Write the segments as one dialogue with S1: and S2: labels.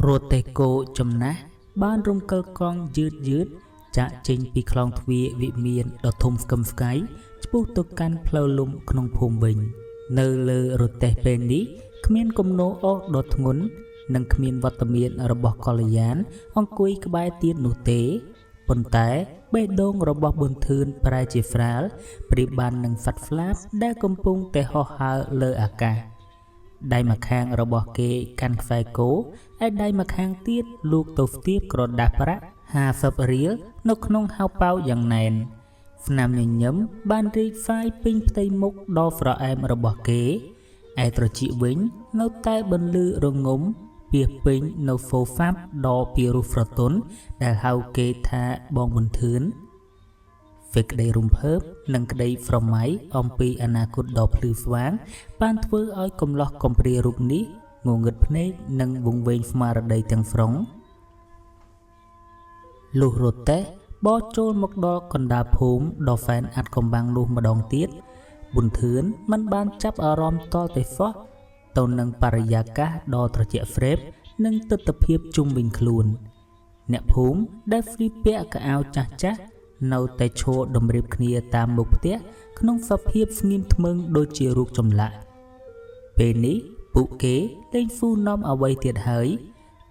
S1: รถเตโกจมนะบ้านรุมเกลกองยืดจะจิงปีคลองทวีวิเมียนดอทมกำไกจะพูดตุกันเพลลุมขนมพมวิงเนเลรถเตเป็นนี้ขมิ้นกมโนออกดอทงุนนังขมิ้นวัตเมียนระบบกอลยานองกุยกบายตีนนุเตปนแต่เบดงระบบบนทืนปลายจีฟราลปริบันนังฟัดฟลาบได้กำปุงแต่ห่อหาเลออากาได้มาข้างระบบเกกันไฟโกไอได้มาข้างเตียดลูกตัวเตียบกรดดาประหาฟับเรียลนกนงเฮาเป้าอย่างแนนฟนามย้ำบ้านรีไฟปิ้งไตมุกดอฟรอแอมระบบเกไอตรจิวิงนกใต้บนลือรงงมเปียปิงโนโฟฟับดอปีรูฟรตุนได้เฮาเกธาบองบนทืนเฟกได้รุมเพิ่มนังกได้ฟรอมไมอมปีอนาคตดอพลือฟวางปานทเวออ้อยกลมล็อกกลมปรีรูปนี้งงเงิดพเนนังวงเวงฟมาระไดจังฟรองลูโรเตบอโจลมกดอกันดาภูมิดอแฟนอัดกำบังลูมาดองเตียดบุญทืนมันบานจับอารมณ์ต่อแต่ฟอตนนังปริยากะดอตระเจเฟรบนังตตเพียบจุ่มวิงคลูนเนภูมิได้ฟรีเปียกะเอาจ้าเนาแต่โชดมเรียบเนียตามมุกเตะขนมฟับเพียบงิมทมึงโดยเจียรูกจมละเป็นนี้ปุเก๋เล่นฟูน้อมเอาไว้เตียดเฮย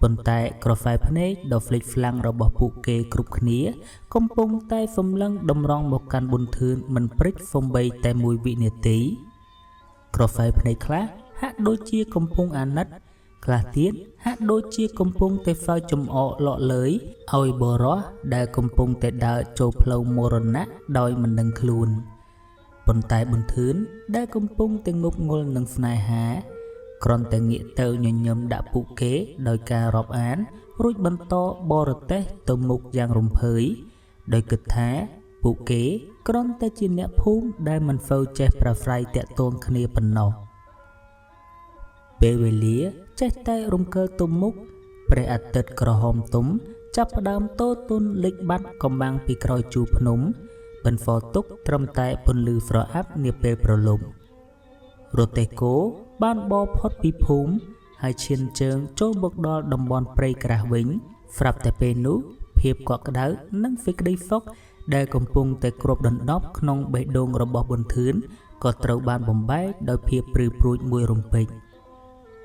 S1: ปนแต่กรไฟพเนกดอกฟลิกฟลังระบบปุเก๋กรุบเนียกมปงใต้ฟมลังดมรองหมกการบุญทืนมันปริกฟมใบแต่มวยวิเนตีกรไฟพเนกคลาฮะโดยเจียกมปงอานัดคลาเตียนฮะโดยเจียกมปงแต่ไฟจมอหล่อเลยเอาไอ้บอรอได้กมปงแต่ดาวโจเพลโมรณะดอยมันดังคลูนปนตายบนทืนได้กมปงแต่งบงลนังสนายหากรอนแต่เงียเตยยมดาปุเก๋โดยการรอบอ่านรุ่ยบรรโตบอรเตตมุกอย่างรมเพยโดยกึศท้าปุเก๋กรอนแต่จีเนภูมิได้มันเฝ้าเจ็บประไฟแตะตวงคเนียปนนอเปเวเลียใจใต้รมเกลตุมมุกเปรอัดติดกระหอมตุ้มจับดามโตตุนเล็กบัดกำบังปีกรอยจูพนมเป็นฟอตุกตรมแต่ปนลือฟรอัพเนียเปโปรลมโรเตโกบ้านบอพอดปีภูมิให้เชียนเจิงโจบกดอดมบอลเปรกระวิงฟรับแต่เปนุเพียบกอกระดานั่งฟิกได้ฟอกได้กำปุงแต่กรบดันดอบขนงใบดงระบบบนทืนก็เตาบ้านบ่มใบโดยเพียบปรือปรุยมวยรมปิก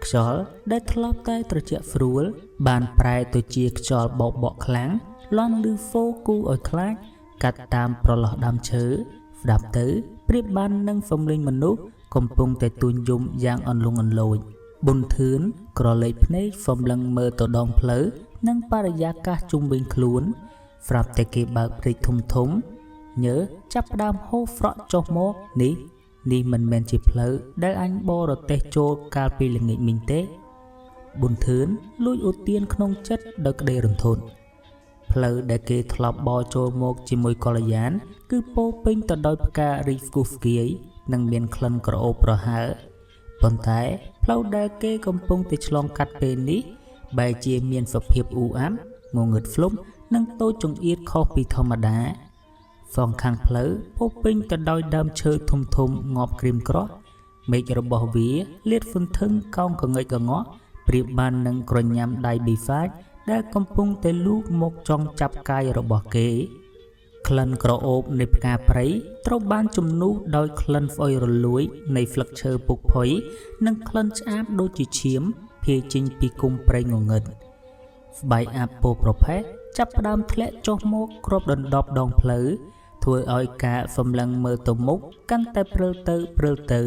S1: ขจลได้ทลอบใต้ตระเจฟรูลบานปลายตัวเจียขจลเบาครั้งล้อนลือโฟกูอ่อยคลาดกัดตามปลอดดำเชื้อดับตื้อเปรียบบ้านนั่งฟมลิงมนุษย์กำปุงแต่ตุนยุมยางอ่อนลงอ่อนลอยบุญทืนกรอเลยพเนยฟมลังเมื่อตัวดองเพลอนั่งปารยากาจุงบิงคลูนฟรับแต่เก็บบากปริทุมเนื้อจับดามโฮฟรอจโมนี่มันแมนจิเพลอได้อันบอรเตโจกาลปีหลังเงิมิงเตบุญทืนลุยอุเตียนขนมจัดเด็กเดรุนทนเพลอได้เกทลบบอโจโมกจิมวยกอลยานคือโปปิงต่อดอยปการีฟกูฟเกียนังเมียนคลันกระโอประหารปนท้ายเพลาได้เกกำปงติดลองกัดเป็นนี้ใบเจียเมียนฝบเพียบอูอัมงงเงิดฟลุ้มนังโตจงเอียดข้อปีธรรมดาฟองข้างเพลอโปปิงต่อดอยดำเชยทุมงอบกริมกรอเมจระบอบวีเลียดฟุนทึงกองกงเงยกงอเปรียบบานนังกระยำได้บีฟ้าได้กำปงแต่ลูกมกจองจับกายระบอบเกคลันกระโอบในกาไพรตรบ้านจุ่มนูโดยคลันฟอยรลุยในฟลักเชอร์ปุกพอยนังคลันชาบโดยจีเฉียมเพียจิงปีกุมไพรงงเงินใบอาโปโปรเพจับดามทะเลจอมกครบดนดอบดองเพลอถวยอ้อยกาฟมลังเมื่อตมุกกันแต่เปลือเตอ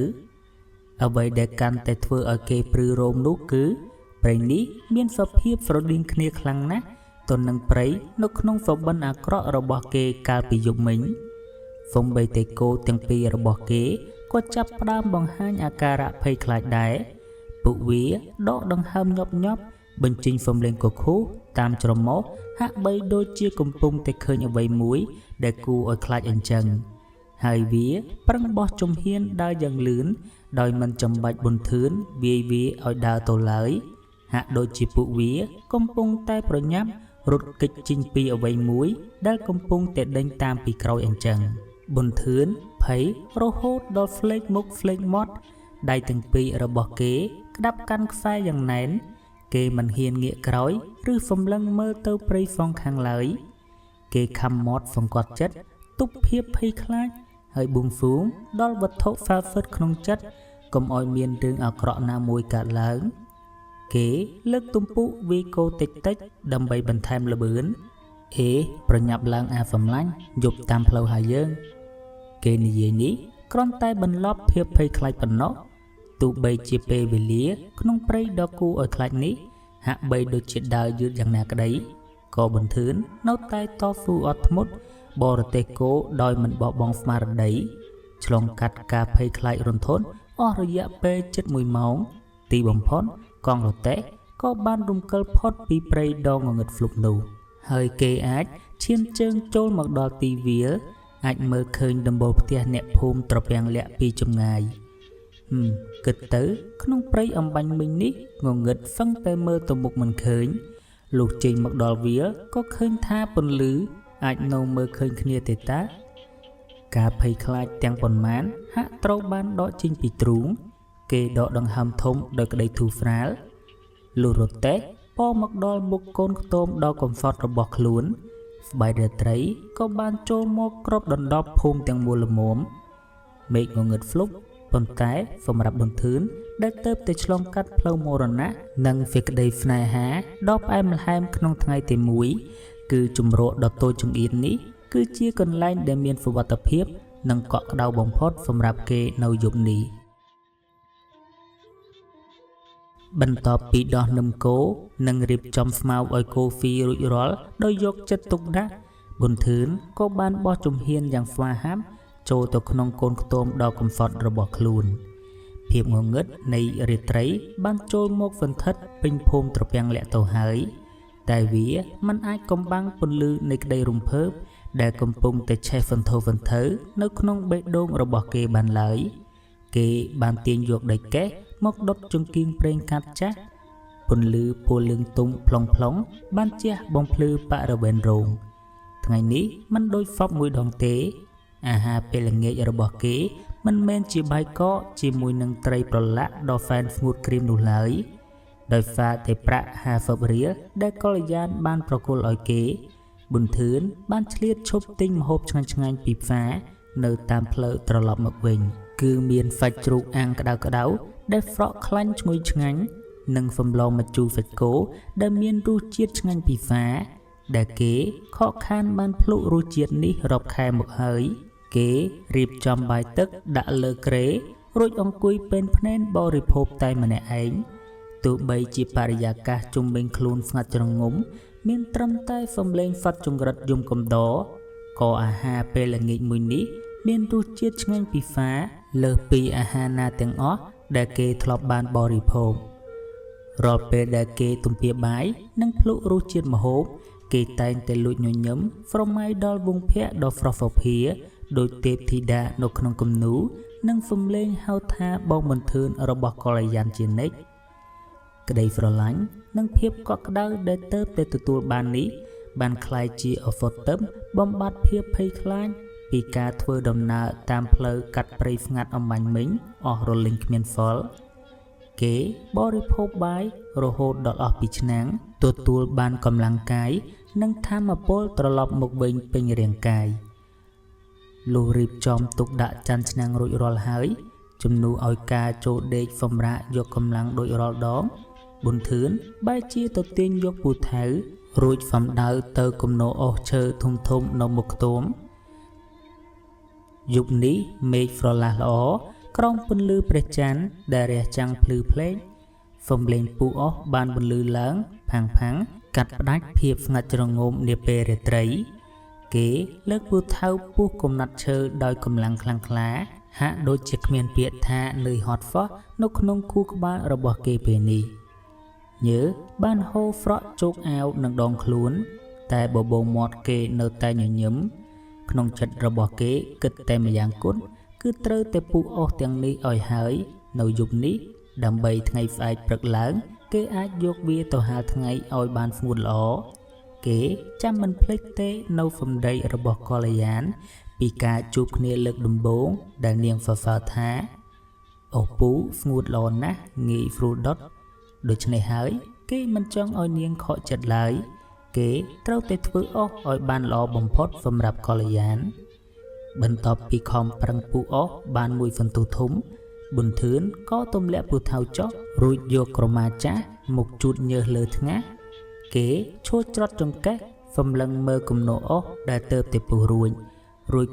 S1: เอาไว้เด็กกันแต่ถวยอ้อยเกปรือโรมนุกือเปรนี้เมียนสเพียบฟรดินคเนียคลังนะตนนังเปรย์นกนงฝบันอากระระบอบเกกาปิยุมิงฟงใบเตโกเตียงปีระบอบเกก็จับดามบังหันอาการะภัยคลายได้ปุวีดอกดังห้ามยบบัญจิงฟมเลงกคู่ตามจรมฮะใบโดยเจียกมปุงแต่เคยเอาใบมุ้ยได้กูอ้อยคลายอันจังหายวีปรังบอจมเฮียนได้อย่างลื่นโดยมันจำบัดบนทืนวีอ้อยดาวโตเลยฮะโดยจีปุวีกมปุงใต้ประยับรถกิจจิงปีเอาไว้มุ้ยได้กำปงแต่เดินตามปีเกราอันจังบนทืนไผ่โรโฮดดอลเฟลกมุกเฟลกมอดได้ถึงปีระบอกเก๋ดับกันไฟอย่างแน่นเก គេមិនហ៊ានងាកក្រោយឬសម្លឹងមើលទៅព្រៃហ្វង់ខាងឡើយគេខំមាត់សង្កត់ចិត្តទប់ភាពភ័យខ្លាចហើយបួងសួងដល់វត្ថុហ្វាហ្វិតក្នុងចិត្តកុំឲ្យមានរឿងអាក្រក់ណាមួយកើតឡើងគេលើកទំពុកវាយកោតិចដើម្បីបន្ថែមល្បឿនប្រញាប់ឡើងអាសំឡាញ់យប់តាមផ្លូវហើយយើងគេនិយាយនេះគ្រាន់តែបន្លប់ភាពភ័យខ្លាចប៉ុណ្ណោះទោះបីជាពេលវេលាក្នុងព្រៃដ៏គួរឲ្យខ្លាចនេះហាក់បីដូចជាដើរយឺតយ៉ាងណាក្តីក៏បន្ទឿននៅតែតស៊ូអត់ធ្មត់បរទេសគោដោយមិនបោះបង់ស្មារតីឆ្លងកាត់ការភ័យខ្លាចរន្ធត់អស់រយៈពេលជិត1ម៉ោងទីបំផុតកង់រទេះក៏បានរំកិលផុតពីព្រៃដ៏ងងឹតភ្លុកនោះហើយគេអាចឈានជើងចូលមកដល់ទីវាលអាចមើលឃើញដំបូលផ្ទះអ្នកភូមិត្រពាំងលាក់ពីចម្ងាយគិតទៅក្នុងព្រៃអំបញ្ញមិញនេះងងឹតសឹងតែមើលទៅមុខមិនឃើញលុះចេញមកដល់វាលក៏ឃើញថាពន្លឺអាចនៅមើលឃើញគ្នាទេតាការភ័យខ្លាចទាំងប៉ុន្មានហាក់ត្រូវបានដកចេញពីទ្រូងគេដកដង្ហើមធំដោយក្តីធូរស្រាលលុះរទេះពោមកដល់មុខកូនខ្ទមដ៏កំសត់របស់ខ្លួនស្បែករាត្រីក៏បានចូលមកគ្របដណ្ដប់ភូមិទាំងមូលល្មមមេឃងងឹតភ្លុកប៉ុន្តែសម្រាប់បន្ទឿនដែលទៅតែឆ្លងកាត់ផ្លូវមរណៈនិងសេចក្តីស្នេហាដ៏ផ្អែមល្ហែមក្នុងថ្ងៃទី1គឺជំរកដ៏តូចចង្អៀតនេះគឺជាកន្លែងដែលមានសុវត្ថិភាពនិងកក់ក្ដៅបំផុតសម្រាប់គេនៅយប់នេះបន្ទាប់ពីដោះនឹមគោនិងរៀបចំស្មៅឲ្យគោហ្វីរួចរាល់ដោយយកចិត្តទុកដាក់ប៊ុនធឿនក៏បានបោះជំហានយ៉ាងស្វាហាប់ចូលទៅក្នុងកូនខ្ទមដ៏កំសត់របស់ខ្លួនភាពងងឹតនៃរាត្រីបានចូលមកសន្ធិដ្ឋពេញភូមិត្រពាំងលាក់ទៅហើយតែវាមិនអាចកំបាំងពន្លឺនៃក្តីរំភើបដែលកំពុងតែឆេះសន្ធោសន្ធៅនៅក្នុងបេះដូងរបស់គេបានឡើយគេបានទាញយកដីកេះមកដុតចង្គៀងប្រេងកាត់ចាស់ពន្លឺពណ៌លឿងទុំផ្លុងបានជះបំភ្លឺបរិវេណរោងថ្ងៃនេះមិនដូចសពមួយដងទេអាហារពេលល្ងាចរបស់គេមិនមែនជាបាយកកជាមួយនឹងត្រីប្រឡាក់ដ៏សែនស្ងួតក្រៀមនោះឡើយដោយសារតែប្រាក់50រៀលដែលកល្យានបានប្រគល់ឲ្យគេប៊ុនធឿនបានឆ្លៀតឈប់ទិញម្ហូបឆ្ងាញ់ៗពីផ្សារនៅតាមផ្លូវត្រឡប់មកវិញគឺមានសាច់ជ្រូកអាំងក្តៅដែលស្រក់ខ្លាញ់ឈ្ងុយឆ្ងាញ់និងសម្លម្ជូរសាច់គោដែលមានរសជាតិឆ្ងាញ់ពិសាដែលគេខកខានបានភ្លុករសជាតិនេះរាប់ខែមកហើយគេរៀបចំបាយទឹកដាក់លើគ្រែរួចអង្គុយពេនភ្នែនបរិភោគតែម្នាក់ឯងទោះបីជាបរិយាកាសជុំវិញខ្លួនស្ងាត់ជ្រងំមានត្រឹមតែសំឡេងសត្វចង្រិតយំកំដរក៏អាហារពេលល្ងាចមួយនេះមានរសជាតិឆ្ងាញ់ពិសាលើសពីអាហារណាទាំងអស់ដែលគេធ្លាប់បានបរិភោគរាល់ពេលដែលគេទំពាបាយនិងភ្លុករសជាតិម្ហូបគេតែងតែលួចញញឹមស្រមៃដល់វងភ័ក្រដ៏ស្រស់សោភាដោយទេពធីតានៅក្នុងគំនូរនិងសំឡេងហៅថាបងប៊ុនធឿនរបស់កល្យានជានិច្ចក្តីស្រឡាញ់និងភាពកក់ក្ដៅដែលទៅតែទទួលបាននេះបានក្លាយជាឱសថទិព្វបំបត្តិភាពភ័យខ្លាចពីការធ្វើដំណើរតាមផ្លូវកាត់ព្រៃស្ងាត់អំបញ្ញមិញអស់រលីងគ្មានសល់គេបរិភោគបាយរហូតដល់អស់ពីឆ្នាំងទទួលបានកម្លាំងកាយនិងថាមពលត្រឡប់មកវិញពេញរាងកាយលុះរៀបចំទុកដាក់ចានឆ្នាំងរួចរាល់ហើយជំនួសឲ្យការចូលដេកសម្រាកយកកម្លាំងដូចរាល់ដងប៊ុនធឿនបែរជាទៅទាញយកពូថៅរួចសំដៅទៅគំនរអុសឈើធំនៅមុខខ្ទមយប់នេះមេឃស្រឡះល្អក្រោមពន្លឺព្រះច័ន្ទដែលរះចាំងភ្លឺភ្លេងសំឡេងពូអុសបានបន្លឺឡើងផាំងកាត់ផ្ដាច់ភាពស្ងាត់ជ្រងំនាពេលរាត្រីគេលើកពូថៅពុះកំណាត់ឈើដោយកម្លាំងខ្លាំងក្លាហាក់ដូចជាគ្មានពាក្យថានឿយហត់សោះនៅក្នុងខួរក្បាលរបស់គេពេលនេះញើបានហូរស្រក់ជោកអាវនឹងដងខ្លួនតែបបោមាត់គេនៅតែញញឹមក្នុងចិត្តរបស់គេគិតតែម្យ៉ាងគត់គឺត្រូវតែពូអស់ទាំងនេះឲ្យហើយនៅយប់នេះដើម្បីថ្ងៃស្អែកព្រឹកឡើងគេអាចយកវាទៅហាលថ្ងៃឲ្យបានស្ងួតល្អគេចាំមិនភ្លេចទេនៅសម្ដីរបស់កល្យានពីការជួបគ្នាលើកដំបូងដែលនាងសរសើរថាអូពូស្ងួតល្អណាស់ងាយស្រួលដុតដូច្នេះហើយ គេមិនចង់ឲ្យនាងខកចិត្តឡើយគេត្រូវតែធ្វើអស់ឲ្យបានល្អបំផុតសម្រាប់កល្យានបន្ទាប់ពីខំប្រឹងពុះអស់បានមួយសន្ទុះធំប៊ុនធឿនក៏ទម្លាក់ពូថៅចុះរួចយកក្រមាចាស់មកជូតញើសលើថ្ងាសគេឈួរច្រត់ចង្កេះសម្លឹងមើលគំនោអស់ដែលទៅតែពុះរួច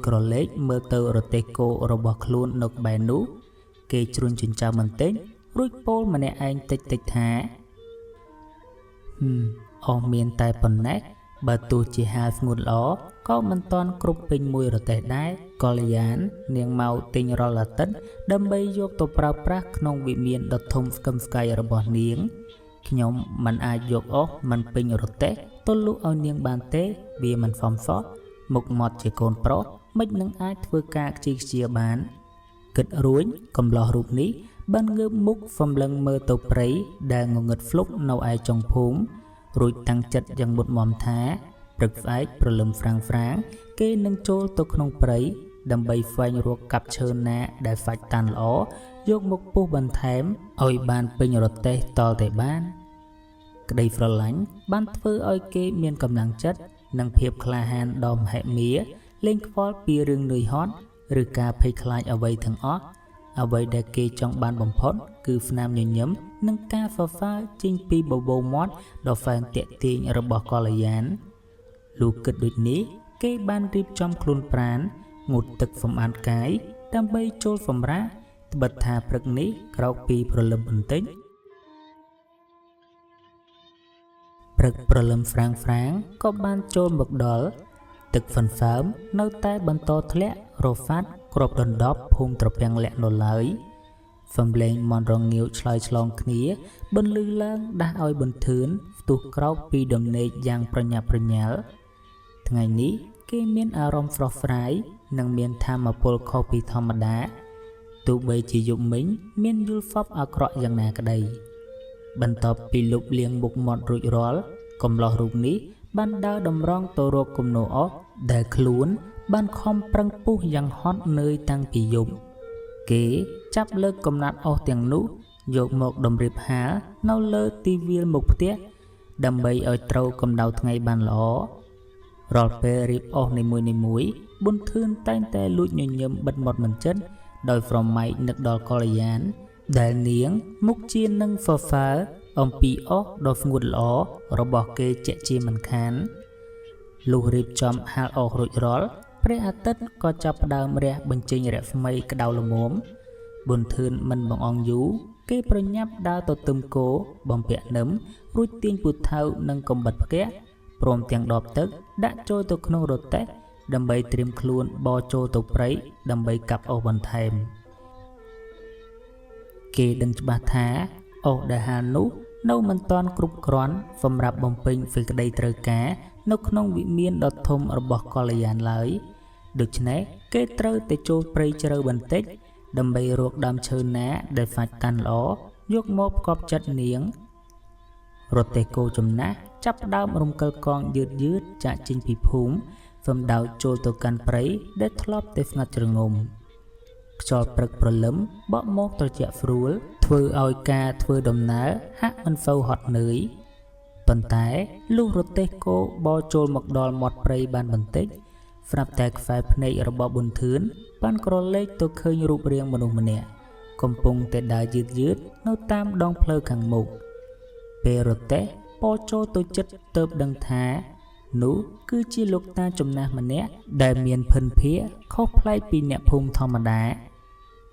S1: ក្រឡេកមើលទៅរទេះគោរបស់ខ្លួននៅក្បែរនោះគេជ្រុញចិញ្ចើមបន្តិចរួចពោលម្នាក់ឯងតិចថាអស់មានតែប៉ុណ្ណេះបើទោះជាហាលស្ងួតល្អក៏មិនតាន់គ្រប់ពេញមួយរទេះដែរកល្យាននាងមកទិញរាល់អាទិត្យដើម្បីយកទៅប្រើប្រាស់ក្នុងវិមានដ៏ធំស្កឹមស្កៃរបស់នាងខ្ញុំមិនអាចយកអស់មិនពេញរទេះទៅលក់ឲ្យនាងបានទេវាមិនសមសោះមុខមាត់ជាកូនប្រុសមិននឹងអាចធ្វើការខ្ជិលខ្ជាបានគិតរួចកំឡោះរូបនេះបានងើបមុខសម្លឹងមើលទៅព្រៃដែលងងឹតហ្លុកនៅឯចុងភូមិរួចតាំងចិត្តយ៉ាងមុតមមថាព្រឹកស្អែកព្រលឹមហ្វ្រាំងគេនឹងចូលទៅក្នុងព្រៃដើម្បីស្វែងរកកាប់ឈើណាដែលសាច់តាន់ល្អយកមកពុះបន្ថែមឲ្យបានពេញរទេះតលតែបានក្តីស្រឡាញ់បានធ្វើឲ្យគេមានកម្លាំងចិត្តនិងភាពក្លាហានដ៏មហិមាលែងខ្វល់ពីរឿងនឿយហត់ឬការភ័យខ្លាចអ្វីទាំងអស់អ្វីដែលគេចង់បានបំផុតគឺស្នាមញញឹមនិងការហ្វហ្វាចេញពីបបោមាត់ដ៏ហ្វែនតាក់ទាញរបស់កល្យានលុះគិតដូចនេះគេបានរៀបចំខ្លួនប្រាណងូតទឹកសម្អាតកាយដើម្បីចូលសម្រាកត្បិតថាព្រឹកនេះក្រោកពីព្រលឹមបន្តិចព្រឹកព្រលឹមហ្វ្រាំងក៏បានចូលមកដល់ទឹកហ្វឹនហ្វើមនៅតែបន្តធ្លាក់រហ្វាត់គ្របដណ្ដប់ភូមិត្រពាំងលាក់នៅឡើយសំឡេងមន់រងាវឆ្លើយឆ្លងគ្នាបន្លឺឡើងដាស់ឲ្យប៊ុនធឿនផ្ទុះក្រោកពីដំណេកយ៉ាងប្រញាប់ប្រញាល់ថ្ងៃនេះគេមានអារម្មណ៍ស្រស់ស្រាយនិងមានថាមពលខុសពីធម្មតាទោះបីជាយប់មិញមានយល់សប្តិអាក្រក់យ៉ាងណាក្តីបន្ទាប់ពីលុបលាងមុខមាត់រួចរាល់កំឡោះរូបនេះបានដើរតម្រង់ទៅរកគំនោអស់ដែលខ្លួនបានខំប្រឹងពុះយ៉ាងហត់នឿយតាំងពីយប់គេចាប់លើកកំណាត់អស់ទាំងនោះយកមកតម្រៀបហាលនៅលើទីវាលមុខផ្ទះដើម្បីឲ្យត្រូវកម្ដៅថ្ងៃបានល្អរាល់ពេលរៀបអស់នីមួយប៊ុនធឿនតែងតែលួចញញឹមបិទមាត់មិនចិត្តដោយស្រមៃនឹកដល់កល្យានដែលនាងមុខជានឹងហ្វហ្វាអំពីអស់ដ៏ស្ងួតល្អរបស់គេជាក់ជាមិនខានលុះរៀបចំហាលអស់រួចរាល់ព្រះអាទិត្យក៏ចាប់ផ្ដើមរះបញ្ចេញរស្មីក្តៅល្មមប៊ុនធឿនមិនបងអងយូរគេប្រញាប់ដើរទៅទឹមគោបំពាក់នឹមរួចទាញពូថៅនិងកំបិតផ្គាក់ព្រមទាំងដបទឹកដាក់ចូលទៅក្នុងរទេះដើម្បីត្រៀមខ្លួនបោចូលទៅព្រៃដើម្បីកាប់អស់បន្ថែមគេដឹងច្បាស់ថាអស់ដែលហាលនោះនៅមិនទាន់គ្រប់គ្រាន់សម្រាប់បំពេញសេចក្តីត្រូវការនៅក្នុងវិមានដ៏ធំរបស់កល្យានឡើយដូច្នេះគេត្រូវតែចូលព្រៃជ្រៅបន្តិចដើម្បីរកដើមឈើណាដែលសាច់តាន់ល្អយកមកផ្គប់ចិត្តនាងរទេះគោចំណាស់ចាប់ផ្ដើមរំកិលកងយឺតចាក់ចេញពីភូមិសំដៅចូលទៅកាន់ព្រៃដែលធ្លាប់តែស្ងាត់ជ្រងំខ្យល់ព្រឹកព្រលឹមបក់មកត្រជាក់ស្រួលធ្វើឲ្យការធ្វើដំណើរហាក់មិនសូវហត់នឿយប៉ុន្តែលុះរទេះគោបោចូលមកដល់មាត់ព្រៃបានបន្តិចស្រាប់តែខ្សែភ្នែករបស់ប៊ុនធឿនបានក្រឡេកទៅឃើញរូបរាងមនុស្សម្នាក់កំពុងតែដើរយឺតនៅតាមដងផ្លូវខាងមុខពេលរទេះបោចូលទៅជិតទើបដឹងថានោះគឺជាលោកតាចំណាស់ម្នាក់ដែលមានភិនភាកខុសប្លែកពីអ្នកភូមិធម្មតា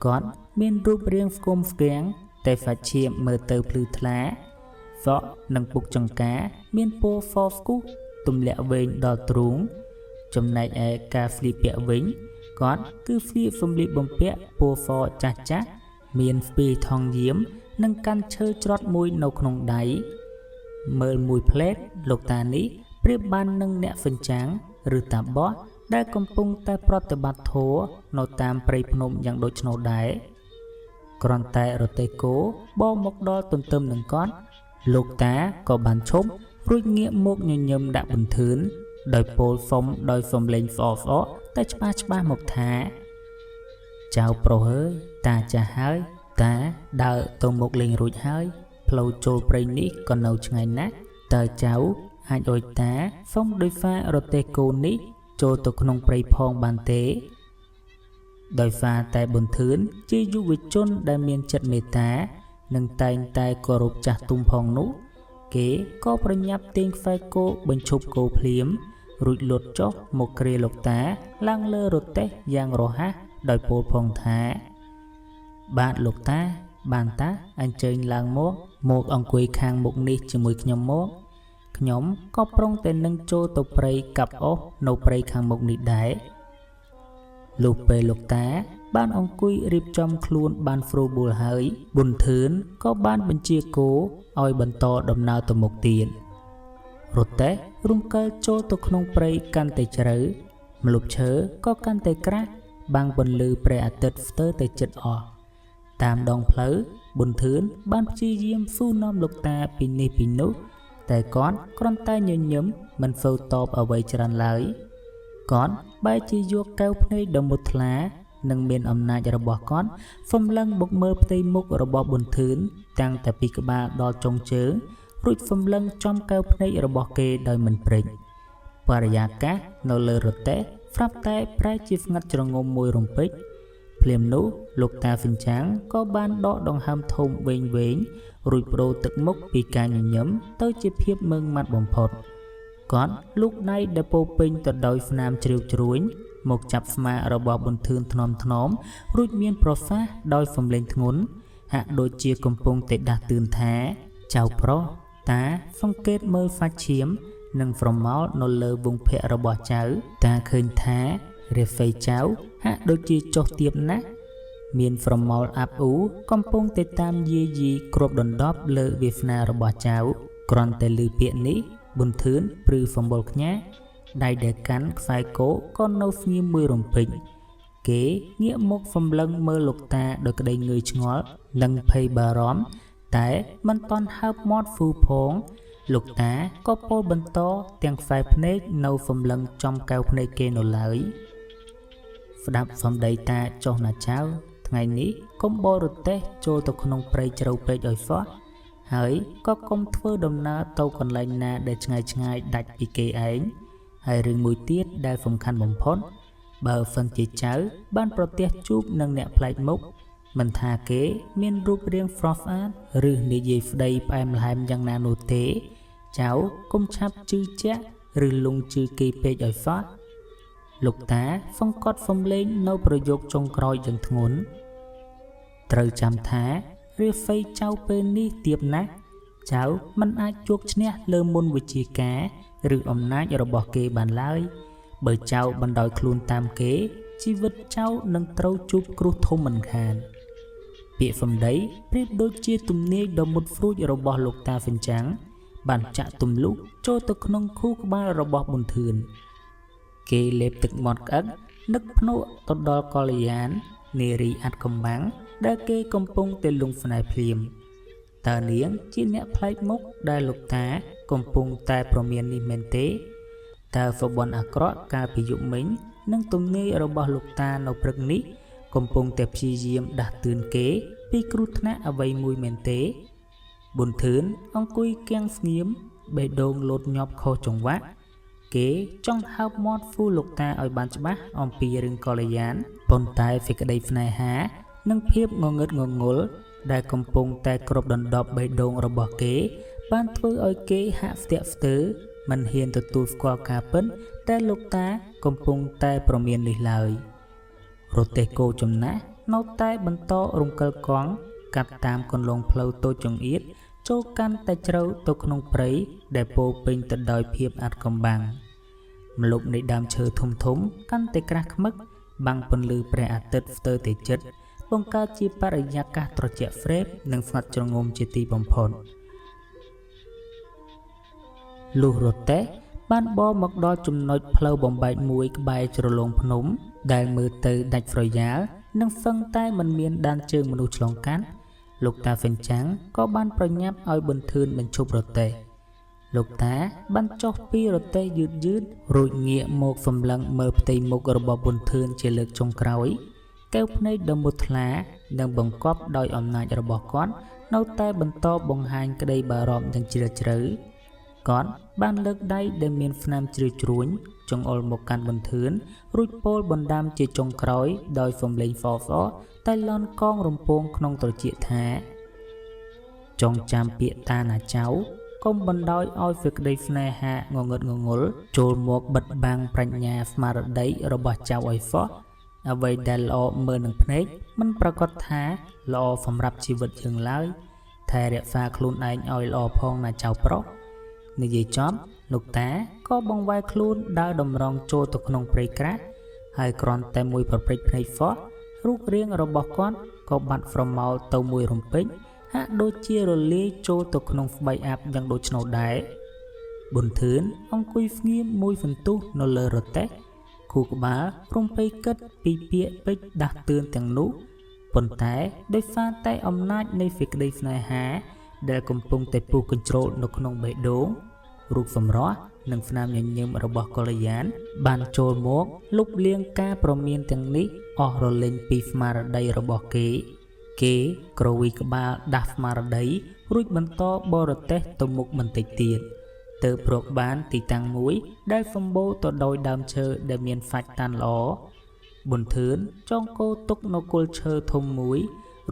S1: គាត់មានរូបរាងស្គមស្គាំងតែសាច់ឈាមមើលទៅភ្លឺថ្លាសក់និងពុកចង្កាមានពណ៌សស្គូសទម្លាក់វែងដល់ទ្រូងចំណែកឯការស្លៀកពាក់វិញគាត់គឺស្លៀកសម្លៀកបំពាក់ពណ៌សចាស់មានស្ពាយថងយាមនិងកាន់ឈើច្រត់មួយនៅក្នុងដៃមើលមួយផ្លែតលោកតានេះប្រៀបបាននឹងអ្នកសញ្ចាំងឬតាបោះដែលកំពុងតែប្រតិបត្តិធម៌នៅតាមព្រៃភ្នំយ៉ាងដូចនោះដែរគ្រាន់តែរទេះគោបោមកដល់ទន្ទឹមនឹងគាត់លោកតាក៏បានឈប់រួចងាកមកញញឹមដាក់ប៊ុនធឿនដោយពោលសុំដោយសំឡេងស្អកតែច្បាស់មកថាចៅប្រុសអើយតាចាស់ហើយតាដើរទៅមុខលេងរួចហើយ ផ្លូវចូលព្រៃនេះក៏នៅឆ្ងាយណាស់តើចៅអាចអុយតាហ្វុងដោយហ្វារទេះគោនេះចូលទៅក្នុងព្រៃផងបានទេដោយហ្វាតែប៊ុនធឿនជាយុវជនដែលមានចិត្តមេត្តានិងតែងតែគោរពចាស់ទុំផងនោះគេក៏ប្រញាប់ទាញខ្សែគោបញ្ឈប់គោភ្លាមរួចលត់ចុះមកគ្រាលោកតាឡើងលើរទេះយ៉ាងរហ័សដោយពោលផងថាបាទលោកតាបានតាអញ្ជើញឡើងមកអង្គុយខាងមុខនេះជាមួយខ្ញុំមកខ្ញុំក៏ប្រុងតែនឹងចូលទៅព្រៃកាប់អុសនៅព្រៃខាងមុខនេះដែរលុះពេលលោកតាបានអង្គុយរៀបចំខ្លួនបានស្រួលបួលហើយប៊ុនធឿនក៏បានបញ្ជាគោឲ្យបន្តដំណើរទៅមុខទៀតរទេះរំកិលចូលទៅក្នុងព្រៃកាន់តែជ្រៅម្លប់ឈើក៏កាន់តែក្រាស់បាំងពន្លឺព្រះអាទិត្យស្ទើរតែជិតអស់តាមដងផ្លូវប៊ុនធឿនបានព្យាយាមសួរនាំលោកតាពីនេះពីនោះតែគាត់គ្រាន់តែញញឹមមិនសូវតបអ្វីច្រើនឡើយគាត់បែរជាយកកែវភ្នែកដ៏មុតថ្លានិងមានអំណាចរបស់គាត់សម្លឹងបុកមើលផ្ទៃមុខរបស់ប៊ុនធឿនតាំងតែពីក្បាលដល់ចុងជើងរួចសម្លឹងចំកែវភ្នែករបស់គេដោយមិនព្រេចបរិយាកាសនៅលើរទេះស្រាប់តែប្រែជាស្ងាត់ជ្រងំមួយរំពេចភ្លាមនោះលោកតាហ្វិនចាំងក៏បានដកដង្ហើមធំវែងរួចបដូរទឹកមុខពីការញញឹមទៅជាភាពមើងម៉ាត់បំផុតគាត់លូកដៃដែលពោពេញទៅដោយស្នាមជ្រាវជ្រួញមកចាប់ស្មារបស់ប៊ុនធឿនថ្នមរួចមានប្រសាសន៍ដោយសំឡេងធ្ងន់ហាក់ដូចជាកំពុងតែដាស់តឿនថាចៅប្រុសតាសង្កេតមើលហ្វាច់ឈាមនិងស្រមោលនៅលើវងភ័ក្ររបស់ចៅតាឃើញថារាហ្វេចៅហាក់ដូចជាចុះទាបណាស់មានស្រមោលអាប់អ៊ូកំពុងតែតាមយាយីគ្របដណ្ដប់លើវាសនារបស់ចៅគ្រាន់តែឮពាក្យនេះប៊ុនធឿនព្រឺសម្បុរខ្ញាដៃដែលកាន់ខ្សែគោក៏នៅស្ងៀមមួយរំពេចគេងាកមកសម្លឹងមើលលោកតាដោយក្តីងឿយឆ្ងល់និងភ័យបារម្ភតែមិនទាន់ហើបមាត់ហ្វូផងលោកតាក៏ពោលបន្តទាំងខ្សែភ្នែកនៅសម្លឹងចំកែវភ្នែកគេនៅឡើយស្ដាប់សំដីតាចុះណាចៅថ្ងៃនេះកុំបរទេះចូលទៅក្នុងព្រៃជ្រៅពេកឲ្យសោះហើយក៏កុំធ្វើដំណើរទៅកន្លែងណាដែលឆ្ងាយដាច់ពីគេឯងហើយរឿងមួយទៀតដែលសំខាន់បំផុតបើសិនជាចៅបានប្រទះជួបនឹងអ្នកប្លែកមុខមិនថាគេមានរូបរាងស្រស់ស្អាតឬនិយាយស្ដីផ្អែមល្ហែមយ៉ាងណានោះទេចៅកុំឆាប់ជឿជាក់ឬលង់ជឿគេពេកឲ្យសោះលោកតាសង្កត់សំឡេងនៅប្រយោគចុងក្រោយយ៉ាងធ្ងន់ត្រូវចាំថារាហ្វេចៅពេលនេះទៀបណាស់ចៅមិនអាចជោគឈ្នះលើមន្តវិជ្ជាការឬអំណាចរបស់គេបានឡើយបើចៅបណ្ដោយខ្លួនតាមគេជីវិតចៅនឹងត្រូវជួបគ្រោះធំមិនខានពាក្យសម្ដីប្រៀបដូចជាទំនាយដ៏មុតស្រួចរបស់លោកតាហ្វិនចាំងបានចាក់ទម្លុះចូលទៅក្នុងខួរក្បាលរបស់ប៊ុនធឿនគេលេបទឹកមាត់ក្អឹកនឹកភ្នក់ទៅដល់កល្យាននារីអាត់កំបាំងដែលគេកំពុងតែលង់ស្នេហ៍ភ្លាមតើនាងជាអ្នកប្លែកមុខដែលលោកតាកំពុងតែប្រមាននេះមែនទេតើសបនអាក្រក់កាលពីយប់មិញនិងទំនាយរបស់លោកតានៅព្រឹកនេះកំពុងតែព្យាយាមដាស់តឿនគេពីគ្រោះថ្នាក់អ្វីមួយមែនទេប៊ុនធឿនអង្គុយគាំងស្ងៀមបេះដូងលោតញាប់ខុសចង្វាក់គេចង់ហើបមាត់ហ្វូលោកតាឲ្យបានច្បាស់អំពីរឿងកល្យានប៉ុន្តែសេចក្តីស្នេហានិងភាពងងឹតងងុលដែលកំពុងតែគ្របដណ្ដប់បេះដូងរបស់គេបានធ្វើឲ្យគេហាក់ស្ទាក់ស្ទើរមិនហ៊ានទទួលស្គាល់ការពិតតែលោកតាកំពុងតែប្រមាននេះឡើយរទេះគោចំណាស់នៅតែបន្តរំកិលកង់កាត់តាមគន្លងផ្លូវតូចចង្អៀតចូលកាន់តែជ្រៅទៅក្នុងព្រៃដែលពោពេញទៅដោយភាពអាត់កំបាំងម្លប់នៃដើមឈើធំកាន់តែក្រាស់ខ្មឹកបាំងពន្លឺព្រះអាទិត្យស្ទើរតែជិតបង្កើតជាបរិយាកាសត្រជាក់ស្រេបនិងស្ងាត់ជ្រងំជាទីបំផុតលុះរទេះបានបរមកដល់ចំណុចផ្លូវបំបែកមួយក្បែរជ្រលងភ្នំដែលមើលទៅដាច់ស្រយាលនិងសឹងតែមិនមានដានជើងមនុស្សឆ្លងកាត់លោកតាហ្វិនចាំងក៏បានប្រញាប់ឲ្យប៊ុនធឿនបញ្ឈប់រទេះលោកតាបានចុះពីរទេះយឺតរួចងាកមកសម្លឹងមើលផ្ទៃមុខរបស់ប៊ុនធឿនជាលើកចុងក្រោយកែវភ្នែកដ៏មុតថ្លានិងបង្កប់ដោយអំណាចរបស់គាត់ នៅតែបន្តបង្ហាញក្តីបារម្ភយ៉ាងជ្រាលជ្រៅគាត់បានលើកដៃដែលមានស្នាមជ្រឿជ្រួញចង្អុលមកកាន់បន្ទឿនរួចពោលបណ្ដាំជាចុងក្រោយដោយសំឡេងហ្វហ្វតែលន់កងរំពងក្នុងត្រចៀកថាចងចាំពាក្យតាណាចៅកុំបណ្ដោយឲ្យសេចក្តីស្នេហាងងឹតងងល់ចូលមកបិទបាំងប្រាជ្ញាស្មារតីរបស់ចៅឲ្យហ្វអ្វីដែលល្អមើលនឹងភ្នែកមិនប្រកាសថាល្អសម្រាប់ជីវិតយើងឡើយថែរក្សាខ្លួនឯងឲ្យល្អផងណាចៅប្រុសនិយាយចប់លោកតាក៏បង្វែរខ្លួនដើរតម្រង់ចូលទៅក្នុងព្រៃក្រាស់ហើយគ្រាន់តែមួយប្រព្រឹត្តភ្នែកហ្វរូបរាងរបស់គាត់ក៏បាត់ស្រមោលទៅមួយរំពេចហាក់ដូចជារលាយចូលទៅក្នុងស្បែកអាប់យ៉ាងដូច្នោះដែរប៊ុនធឿនអង្គុយស្ងៀមមួយសន្ទុះនៅលើរទេះគូក្បាលរំពេចគិតពីពាក្យពេចន៍ដាស់តឿនទាំងនោះប៉ុន្តែដោយសារតែអំណាចនៃសេចក្តីស្នេហាដែលកំពុងតែពុះកញ្ជ្រោលនៅក្នុងបេះដូងរូបសម្រស់និងស្នាមញញឹមរបស់កល្យានបានចូលមកលុបលាងការប្រមានទាំងនេះអស់រលែងពីស្មារតីរបស់គេក្រវីក្បាលដាស់ស្មារតីរួចបន្តបរទេះទៅមុខបន្តិចទៀតទើបរកបានទីតាំងមួយដែលសម្បូរទៅដោយដើមឈើដែលមានសាច់តាន់ល្អប៊ុនធឿនចងគោទុកនៅគល់ឈើធំមួយ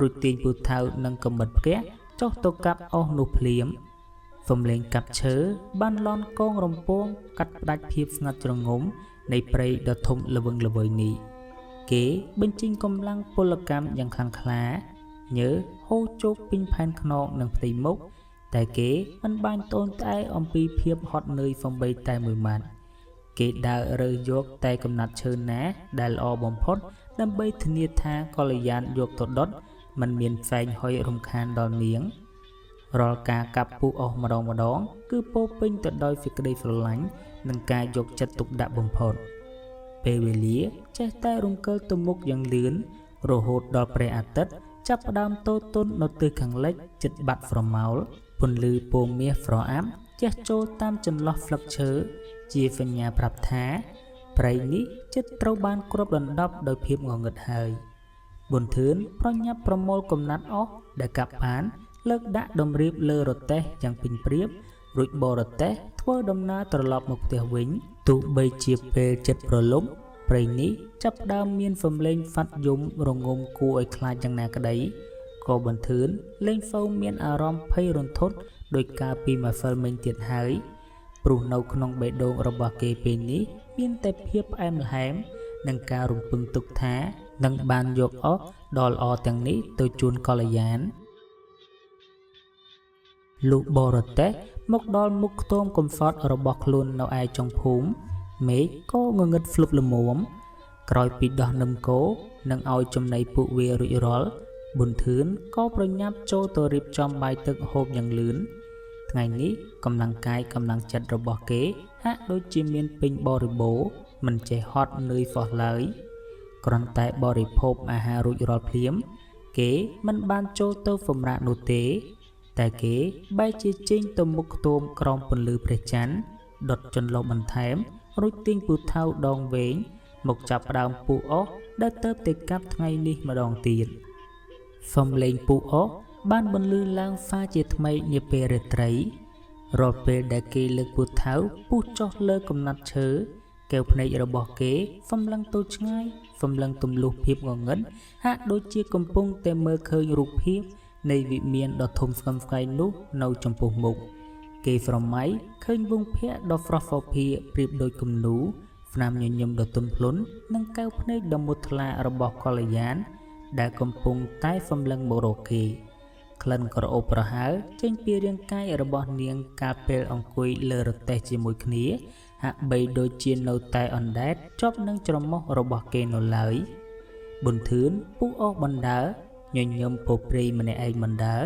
S1: រួចទាញពូថៅនិងកំបិតផ្ទះចុះទៅកាប់អស់នោះភ្លាមសំលេងកាប់ឈើបានលន់កងរំពងកាត់ផ្ដាច់ភាពស្ងាត់ជ្រងំនៃព្រៃដ៏ធំល្វឹងល្វើយនេះគេបញ្ចេញកម្លាំងពលកម្មយ៉ាងខ្លាំងក្លាញើហូរជោគពេញផែនខ្នងនិងផ្ទៃមុខតែគេមិនបានត្អូញត្អែអំពីភាពហត់នឿយសំបីតែមួយម៉ាត់គេដើររើសយកតែកំណាត់ឈើណាដែលល្អបំផុតដើម្បីធានាថាកល្យានយកទៅដុតមិនមានផ្សែងហុយរំខានដល់នាងរាល់ការកាប់ពុះអស់ម្ដងគឺពោពេញទៅដោយសេចក្តីស្រឡាញ់និងការយកចិត្តទុកដាក់បំផុតពេលវេលាចេះតែរំកិលទៅមុខយ៉ាងលឿនរហូតដល់ព្រះអាទិត្យចាប់ផ្ដើមតូតទន់នៅទិសខាងលិចជិតបាត់ស្រមោលពន្លឺពណ៌មាសស្រអាប់ជះចូលតាមចន្លោះស្លឹកឈើជាសញ្ញាប្រាប់ថាព្រៃនេះជិតត្រូវបានគ្របដណ្ដប់ដោយភាពងងឹតហើយប៊ុនធឿនប្រញាប់ប្រមូលកំណាត់អស់ដែលកាប់បានលើកដាក់តម្រៀបលើរទេះយ៉ាងពេញព្រៀបរួចបរទេះធ្វើដំណើរត្រឡប់មកផ្ទះវិញទោះបីជាពេលជិតប្រលប់ព្រៃនេះចាប់ផ្ដើមមានសំឡេងហ្វាត់យំរងំគួរឲ្យខ្លាចយ៉ាងណាក្តីក៏ប៊ុនធឿនលែងសូវមានអារម្មណ៍ភ័យរន្ធត់ដោយការពីម្សិលមិញទៀតហើយព្រោះនៅក្នុងបេះដូងរបស់គេពេលនេះមានតែភាពផ្អែមល្ហែមនិងការរំពឹងទុកថានឹងបានយកអស់ដ៏ល្អទាំងនេះទៅជូនកល្យានលុះបរទេះមកដល់មុខខ្ទមកំសត់របស់ខ្លួននៅឯចុងភូមិមេឃក៏ងងឹតស្លុបល្មមក្រោយពីដោះនឹមគោនិងឲ្យចំណីពួកវារួចរាល់ប៊ុនធឿនក៏ប្រញាប់ចូលទៅរៀបចំបាយទឹកហូបយ៉ាងលឿនថ្ងៃនេះកម្លាំងកាយកម្លាំងចិត្តរបស់គេហាក់ដូចជាមានពេញបរិបូរណ៍មិនចេះហត់នឿយសោះឡើយគ្រាន់តែបរិភោគអាហាររួចរាល់ភ្លាមគេមិនបានចូលទៅសម្រាកនោះទេតែគេបែរជាចេញទៅមុខខ្ទមក្រោមពន្លឺព្រះច័ន្ទដុតចន្លុះបន្ថែមរួចទាញពូថៅដងវែងមកចាប់ផ្ដើមពូអស់ដែលទៅតែកាប់ថ្ងៃនេះម្ដងទៀតសំឡេងពូអស់បានបន្លឺឡើងហ្វាជាថ្មីនាពេលរាត្រីរាល់ពេលដែលគេលើកពូថៅពុះចុះលើកំណាត់ឈើកែវភ្នែករបស់គេសម្លឹងទៅឆ្ងាយសម្លឹងទម្លុះភាពងងឹតហាក់ដូចជាកំពុងតែមើលឃើញរូបភាពនៃវិមានដ៏ធំស្កឹមស្កៃនោះនៅចំពោះមុខគេស្រមៃឃើញវងភ័ក្រដ៏ស្រស់សោភាប្រៀបដូចគំនូរស្នាមញញឹមដ៏ទន់ភ្លន់និងកែវភ្នែកដ៏មុតថ្លារបស់កល្យានដែលកំពុងតែសម្លឹងមករកគេក្លិនក្រអូបប្រហើរចេញពីរាងកាយរបស់នាងកាលពេលអង្គុយលើរទេះជាមួយគ្នាហាក់បីដូចជានៅតែអណ្ដែតជាប់នឹងច្រមុះរបស់គេនៅឡើយប៊ុនធឿនពុះអស់បណ្ដើរញញឹមពព្រៃម្នាក់ឯងបណ្ដើរ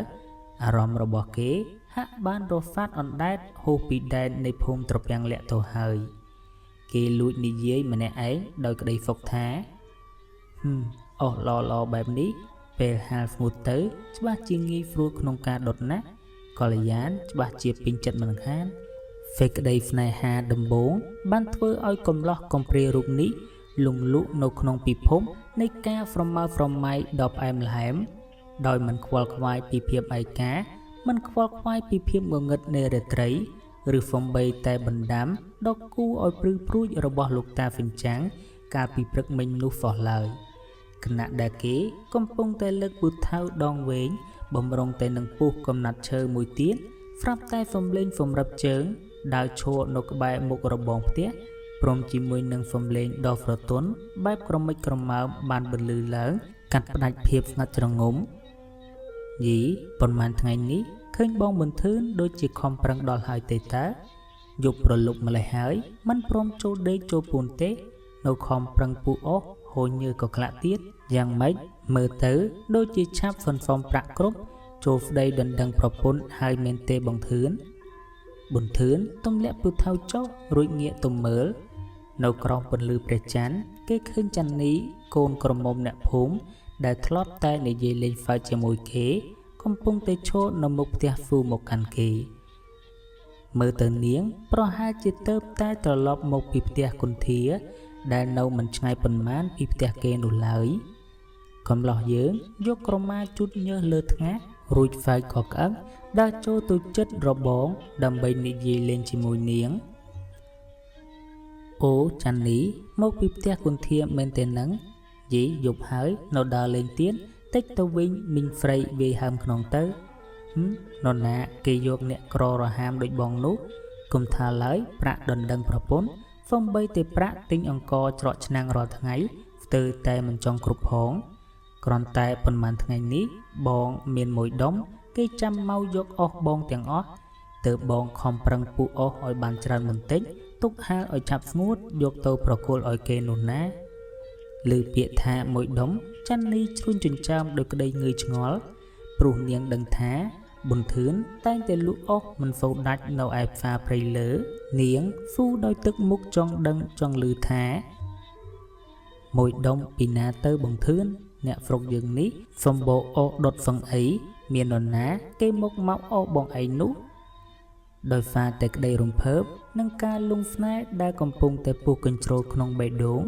S1: អារម្មណ៍របស់គេហាក់បានរសាត់អណ្ដែតហូរពីដែននៃភូមិត្រពាំងលាក់ទៅហើយគេលួចនិយាយម្នាក់ឯងដោយក្តីសុខថាអស់ល្អបែបនេះពេលហាលស្ងួតទៅច្បាស់ជាងាយស្រួលក្នុងការដុតណាស់កល្យានច្បាស់ជាពេញចិត្តមិនខានសេចក្តីស្នេហាដំបូងបានធ្វើឲ្យកំឡោះកំព្រារូបនេះលងលក់នៅក្នុងពិភពនៃការស្រមើស្រមៃដ៏ផ្អែមល្ហែម ដោយមិនខ្វល់ខ្វាយពីភាពឯកាមិនខ្វល់ខ្វាយពីភាពងងឹតនៃរាត្រីឬហ្វំបីតែបណ្ដាំដ៏គួរឲ្យព្រឺព្រួចរបស់លោកតាហ្វិនចាំងកាលពីព្រឹកមិញនោះសោះឡើយខណៈដែលគេកំពុងតែលើកពូថៅដងវែងបំរុងតែនឹងពុះកំណាត់ឈើមួយទៀតស្រាប់តែសំលេងហ្វឹមរឹបជើងដើរឈរនៅក្បែរមុខរបងផ្ទះព្រមជាមួយនឹងសំលេងដ៏ស្រទន់បែបក្រមិចក្រមើមបានបន្លឺឡើងកាត់ផ្ដាច់ភាពស្ងាត់ជ្រងំយីប៉ុន្មានថ្ងៃនេះឃើញបងប៊ុនធឿនដូចជាខំប្រឹងដល់ហើយទេតាយប់ប្រលប់ម្លេះហើយមិនព្រមចូលដេកចូលពូនទេនៅខំប្រឹងពូអស់ហូរញើក៏ក្លាក់ទៀតយ៉ាងម៉េចមើលទៅដូចជាឆាប់សន្សំប្រាក់គ្រប់ចូលស្ដីដណ្ដឹងប្រពន្ធហើយមែនទេបងធឿនប៊ុនធឿនទំលាក់ពូថៅចុះរួចងាកទៅមើលនៅក្រោមពន្លឺព្រះច័ន្ទគេឃើញច័ន្ទនេះកូនក្រមុំអ្នកភូមិដែលធ្លាប់តែនិយាយលេងហ្វាច់ជាមួយគេកំពុងតែឈរនៅមុខផ្ទះហ្វូមកកាន់គេមើលទៅនាងប្រហែលជាទៅតែត្រឡប់មកពីផ្ទះគុន្ធាដែលនៅមិនឆ្ងាយប៉ុន្មានពីផ្ទះគេនោះឡើយកំឡោះយើងយកក្រមាជូតញើសលើថ្ងាសរួចហ្វាយក៏ក្អឹកដើរចូលទៅចិត្តរបងដើម្បីនិយាយលេងជាមួយនាងអូចាន់នីមកពីផ្ទះគុន្ធាមែនទេនឹងយីយប់ហើយនៅដើរលេងទៀតតិចទៅវិញមីងហ្វ្រៃវាយហើមក្នុងទៅនរណាគេយកអ្នកក្ររហាមដូចបងនោះគុំថាឡើយប្រាក់ដណ្ដឹងប្រពន្ធហ្វំបីតែប្រាក់ទិញអង្គច្រកឆ្នាំងរាល់ថ្ងៃស្ទើរតែមិនចង់គ្រប់ផងគ្រាន់តែប៉ុន្មានថ្ងៃនេះបងមានមួយដុំគេចាំមកយកអស់បងទាំងអស់ទើបបងខំប្រឹងពូអស់ឲ្យបានច្រើនបន្តិចទុកហាលឲ្យឆាប់ស្ងួតយកទៅប្រគល់ឲ្យគេនោះណាឮពាក្យថាមួយដុំច័ន្ទនេះជ្រុញចិញ្ចើមដោយក្តីងឿឆ្ងល់ព្រោះនាងដឹងថាប៊ុនធឿនតែងតែលក់អស់មិនសូវដាច់នៅឯផ្សារព្រៃលើនាងហ្វូដោយទឹកមុខចង់ដឹងចង់ឮថាមួយដុំពីណាទៅបងធឿនអ្នកស្រុកយើងនេះសំបោអោដុតហ្វឹងអីមាននរណាគេមកអោបងឯងនោះដោយសារតែក្តីរំភើបនិងការលងស្នេហ៍ដែលកំពុងតែពុះកញ្ជ្រោលក្នុងបេះដូង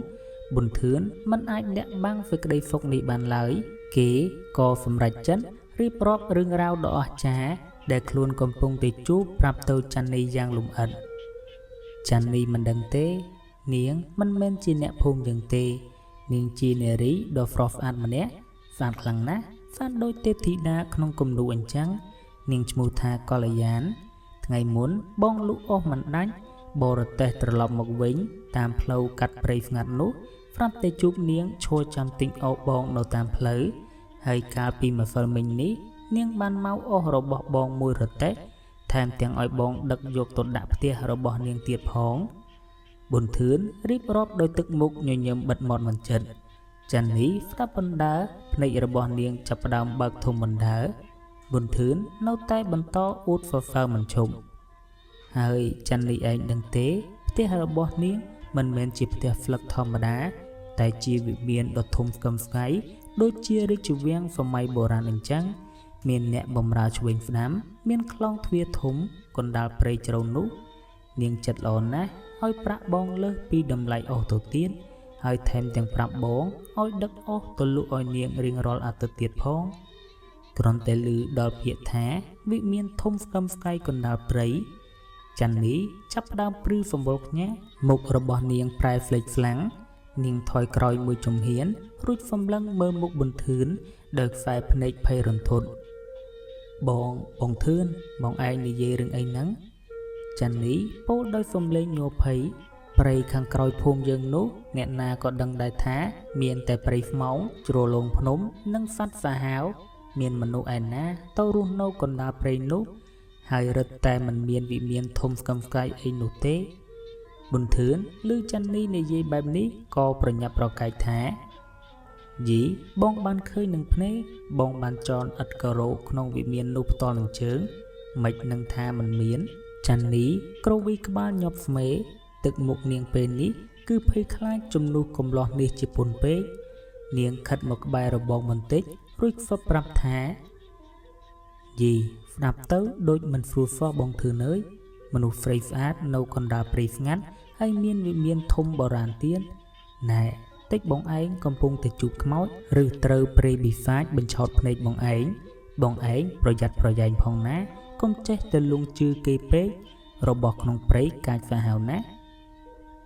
S1: ប៊ុនធឿនមិនអាចលាក់បាំងសេចក្តីសុខនេះបានឡើយគេក៏សម្រេចចិត្តរៀបរាប់រឿងរ៉ាវដ៏អស្ចារ្យដែលខ្លួនកំពុងតែជួបប្រាប់ទៅច័ន្ទនីយ៉ាងលម្អិតច័ន្ទនីមិនដឹងទេនាងមិនមែនជាអ្នកភូមិយើងទេនាងជានារីដ៏ស្រស់ស្អាតម្នាក់ស្អាតខ្លាំងណាស់ស្អាតដូចទេពធីតាក្នុងគំនូរអញ្ចឹងនាងឈ្មោះថាកល្យានថ្ងៃមុនបងលក់អស់មិនដាច់បរទេសត្រឡប់មកវិញតាមផ្លូវកាត់ព្រៃស្ងាត់នោះស្រាប់តែជួបនាងឈរចាំទិញអោបបងនៅតាមផ្លូវហើយកាលពីម្សិលមិញនេះនាងបានមកអស់របស់បងមួយរទេះថែមទាំងឲ្យបងដឹកយកទៅដាក់ផ្ទះរបស់នាងទៀតផងប៊ុនធឿនរៀបរាប់ដោយទឹកមុខញញឹមបិទមាត់មិនចិត្តច័ន្ទនេះស្ដាប់បណ្ដើភ្នែករបស់នាងចាប់ផ្ដើមបើកធំបណ្ដើប៊ុនធឿននៅតែបន្តអួតហ្វហ្វើមិនឈប់ហើយច័ន្ទនេះឯងដឹងទេផ្ទះរបស់នាងមិនមែនជាផ្ទះស្លឹកធម្មតាតែជាវិមានដ៏ធំស្កឹមស្កៃដូចជារាជវាំងសម័យបុរាណអញ្ចឹងមានអ្នកបម្រើឆ្វេងស្ដាំមានខ្លងទ្វារធំកណ្ដាលព្រៃជ្រៅនោះនាងចិត្តល្អណាស់ឲ្យប្រាក់បងលើសពីតម្លៃអស់ទៅទៀតហើយថែមទាំងប្រាប់បងឲ្យដឹកអស់ទៅលក់ឲ្យនាងរៀងរាល់អាទិត្យទៀតផងគ្រាន់តែឮដល់ពាក្យថាវិមានធំស្កឹមស្កៃកណ្ដាលព្រៃច័ន្ទនេះចាប់ផ្ដើមព្រឺសម្បល់ខ្ញាស់មុខរបស់នាងប្រែហ្វ្លេកខ្លាំងនាងថយក្រោយមួយជំហានរួចសម្លឹងមើលមុខប៊ុនធឿនដោយខ្សែភ្នែកភ័យរន្ធត់បងធឿនបងឯងនិយាយរឿងអីហ្នឹងច័ន្ទនេះពោលដោយសំឡេងញ័រភ័យព្រៃខាងក្រោយភូមិយើងនោះអ្នកណាក៏ដឹងដែរថាមានតែព្រៃស្មោងជ្រលងភ្នំនិងសត្វសាហាវមានមនុស្សឯណាទៅរស់នៅកណ្ដាលព្រៃនោះហើយរឹតតែមិនមានវិមានធំស្កឹមស្កៃអីនោះទេប៊ុនធឿនឮច័ន្ទនេះនិយាយបែបនេះក៏ប្រញាប់ប្រកែកថាយីបងបានឃើញនឹងភ្នែកបងបានចនឥតការោក្នុងវិមាននោះផ្ទាល់នឹងជើងមិននឹងថាមិនមានច័ន្ទនេះក្រវីក្បាលញាប់ស្មេទឹកមុខនាងពេលនេះគឺភ័យខ្លាចជំនួសកំលោះនេះជាពុនពេកនាងខិតមកក្បែររបងបន្តិចរួចហ្វឹបប្រាប់ថាយីស្ដាប់ទៅដូចមិនស្រួលសោះបងធឿនអើយមនុស្សស្រីស្អាតនៅកណ្ដាលព្រៃស្ងាត់ហើយមានវិមានធំបុរាណទៀតណែត តិចបងឯងកំពុងតែជួបខ្មោចឬត្រូវព្រៃប៊ីហ្វាចបញ្ឆោតភ្នែកបងឯងប្រយ័ត្នប្រយែងផងណាកុំចេះតែលង់ជឿគេពេករបស់ក្នុងព្រៃកាចសាហាវណាស់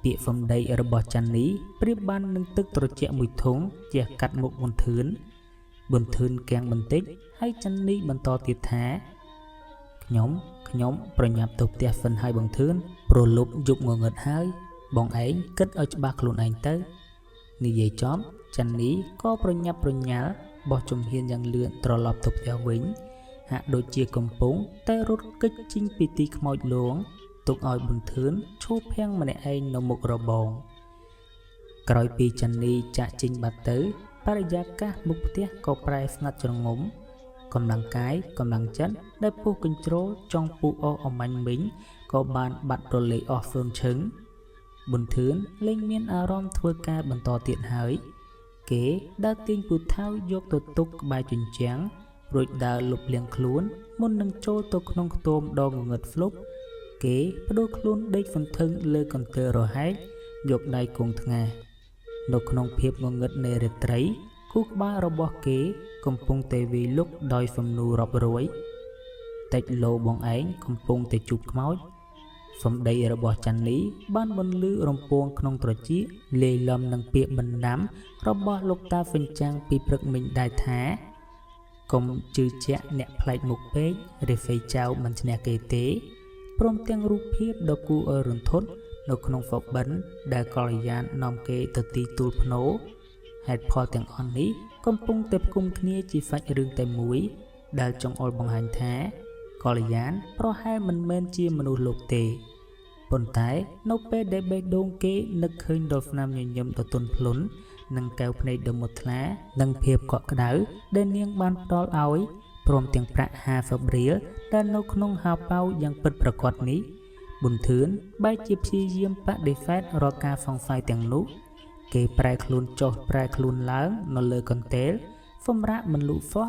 S1: ពាក្យសម្ដីរបស់ចាន់នីប្រៀបបាននឹងទឹកត្រជាក់មួយធុងជះកាត់មុខប៊ុនធឿនគាំងបន្តិចហើយចាន់នីបន្តទៀតថាខ្ញុំប្រញាប់ទៅផ្ទះសិនហើយបងធឿនព្រលប់យប់ងងឹតហើយបងឯងគិតឲ្យច្បាស់ខ្លួនឯងទៅនិយាយចប់ចាន់នីក៏ប្រញាប់ប្រញាល់បោះជំហានយ៉ាងលឿនត្រឡប់ទៅផ្ទះវិញហាក់ដូចជាកំពុងតែរត់គេចចេញពីទីខ្មោចលងទុកឲ្យប៊ុនធឿនឈោភាំងម្នាក់ឯងនៅមុខរបងក្រោយពីចាន់នីចាក់ចេញបាត់ទៅបរិយាកាសមុខផ្ទះក៏ប្រែស្ងាត់ជ្រងំកម្លាំងកាយកម្លាំងចិត្តដែលពុះកញ្ជ្រោលចង់ពូអស់អមាញ់មិញក៏បានបាត់រលាយអស់ហ្វឺនឈឹងប៊ុនធឿនលែងមានអារម្មណ៍ធ្វើការបន្តទៀតហើយគេដើរទាញពូថៅយកទៅទុកក្បែរជញ្ជាំងរួចដើរលុបលាងខ្លួនមុននឹងចូលទៅក្នុងខ្ទមដងងងឹតហ្វ្លុបគេបដូរខ្លួនដេកសន្ធឹងលើកន្ទើររហែកយកដៃគង់ថ្ងាសនៅក្នុងភាពងងឹតនៃរាត្រីគូក្បាលរបស់គេកំពុងតែវាយលុកដោយសំណួររាប់រយតិចលោបងឯងកំពុងតែជួបខ្មោចសម្ដីរបស់ចាន់នីបានបន្លឺរំពងក្នុងត្រចៀកលាយឡំនឹងពាក្យបណ្ដាំរបស់លោកតាហ្វិនចាំងពីព្រឹកមិញដែរថាកុំជឿជាក់អ្នកប្លែកមុខពេករេហ្វេចៅមិនឈ្នះគេទេព្រមទាំងរូបភាពដ៏គួរឲ្យរន្ធត់នៅក្នុងហ្វបិនដែលកល្យាននាំគេទៅទីទួលភ្នោហេតុផលទាំងអស់នេះកំពុងតែផ្គុំគ្នាជាសាច់រឿងតែមួយដែលចង់អល់បង្ហាញថាកល្យានប្រហែលមិនមែនជាមនុស្សលោកទេប៉ុន្តែនៅពេលដែលបេះដូងគេនឹកឃើញដល់ស្នាមញញឹមដ៏ទន់ភ្លន់និងកែវភ្នែកដ៏មុតថ្លានិងភាពកក់ក្ដៅដែលនាងបានផ្ដល់ឲ្យព្រមទាំងប្រាក់50រៀលដែលនៅក្នុងហោប៉ៅយ៉ាងពិតប្រាកដនេះប៊ុនធឿនបែរជាព្យាយាមបដិសេធរាល់ការសង្ស័យទាំងនោះគេប្រែខ្លួនចុះប្រែខ្លួនឡើងនៅលើកន្ទេលសម្រាប់មិនលូកហ្វោះ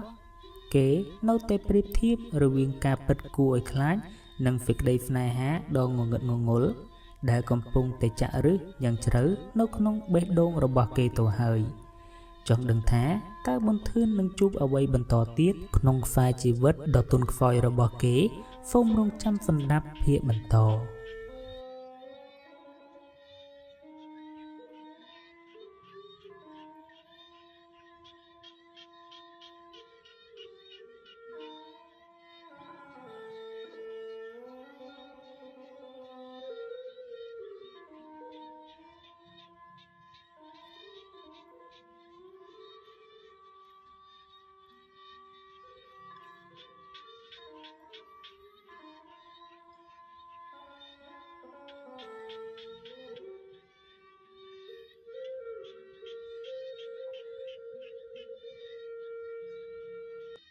S1: គេនៅតែប្រៀបធៀបរវាងការពិតគួរឲ្យខ្លាចនិងសេចក្តីស្នេហាដ៏ងងឹតងងល់ដែលកំពុងតែចាក់ឫសយ៉ាងជ្រៅនៅក្នុងបេះដូងរបស់គេទៅហើយចង់ដឹងថាតើប៊ុនធឿននឹងជួបអ្វីបន្តទៀតក្នុងខ្សែជីវិតដ៏ទន់ខ្សោយរបស់គេសូមរងចាំស្ដាប់ភាគបន្ត